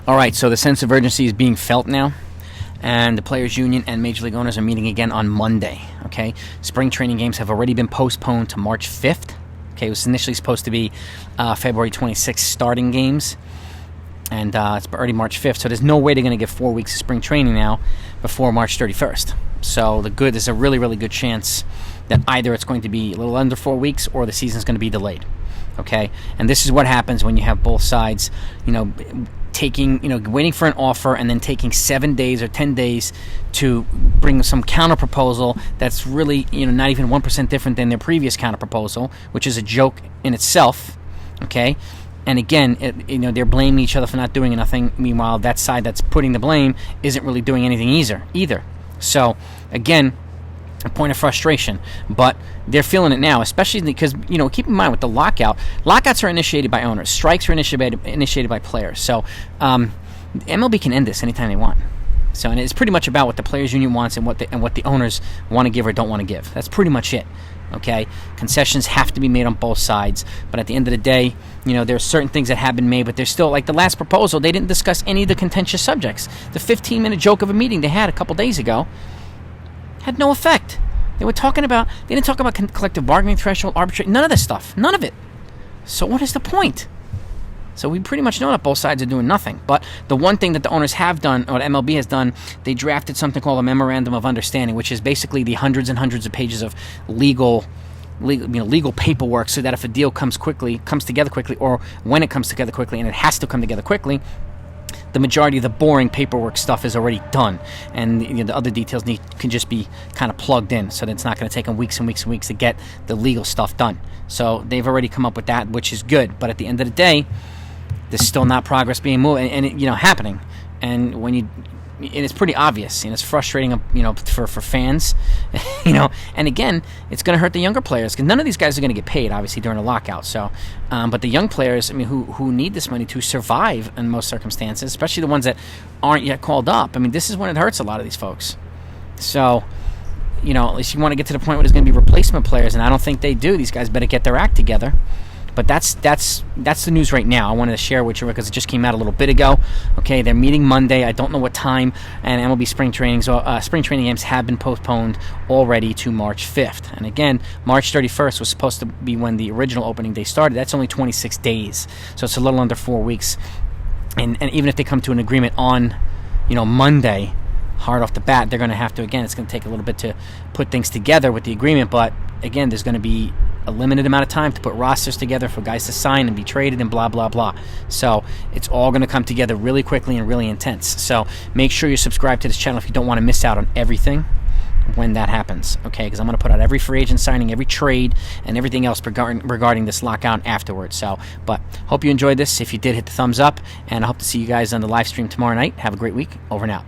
All right, so the sense of urgency is being felt now, and the Players Union and Major League Owners are meeting again on Monday, okay? Spring training games have already been postponed to March 5th. Okay, it was initially supposed to be February 26th starting games, and it's already March 5th, so there's no way they're going to get 4 weeks of spring training now before March 31st. So there's a really, really good chance that either it's going to be a little under 4 weeks or the season's going to be delayed. Okay, and this is what happens when you have both sides, waiting for an offer and then taking 7 days or 10 days to bring some counter proposal that's really, not even 1% different than their previous counter proposal, which is a joke in itself. Okay, and again, they're blaming each other for not doing nothing. Meanwhile, that side that's putting the blame isn't really doing anything either. So again, a point of frustration, but they're feeling it now, especially because, keep in mind with the lockouts are initiated by owners, strikes are initiated by players. So MLB can end this anytime they want. So, and it's pretty much about what the Players Union wants and what the owners want to give or don't want to give. That's pretty much it. Okay, concessions have to be made on both sides, but at the end of the day, there's certain things that have been made, but there's still, like the last proposal, they didn't discuss any of the contentious subjects. The 15-minute joke of a meeting they had a couple days ago had no effect. They didn't talk about collective bargaining threshold, arbitration, none of this stuff. None of it. So what is the point? So we pretty much know that both sides are doing nothing. But the one thing that the owners have done, or MLB has done, they drafted something called a Memorandum of Understanding, which is basically the hundreds and hundreds of pages of legal paperwork, so that if a deal comes together quickly, or when it comes together quickly, and it has to come together quickly, the majority of the boring paperwork stuff is already done, and the other details can just be kind of plugged in, so that it's not going to take them weeks and weeks and weeks to get the legal stuff done. So they've already come up with that, which is good. But at the end of the day, there's still not progress being moved and happening. And it's pretty obvious, it's frustrating, for fans, and again, it's going to hurt the younger players, because none of these guys are going to get paid, obviously, during a lockout. So, but the young players, who need this money to survive in most circumstances, especially the ones that aren't yet called up. This is when it hurts a lot of these folks. So, at least you want to get to the point where there's going to be replacement players, and I don't think they do. These guys better get their act together. But that's the news right now. I wanted to share with you because it just came out a little bit ago. Okay, they're meeting Monday. I don't know what time, and MLB spring training games have been postponed already to March 5th. And again, March 31st was supposed to be when the original opening day started. That's only 26 days, so it's a little under 4 weeks. And even if they come to an agreement on, Monday, hard off the bat, they're going to have to, again, it's going to take a little bit to put things together with the agreement. But again, there's going to be a limited amount of time to put rosters together for guys to sign and be traded and blah, blah, blah. So it's all going to come together really quickly and really intense. So make sure you subscribe to this channel if you don't want to miss out on everything when that happens, okay? Because I'm going to put out every free agent signing, every trade, and everything else regarding this lockout afterwards. So, but hope you enjoyed this. If you did, hit the thumbs up, and I hope to see you guys on the live stream tomorrow night. Have a great week. Over and out.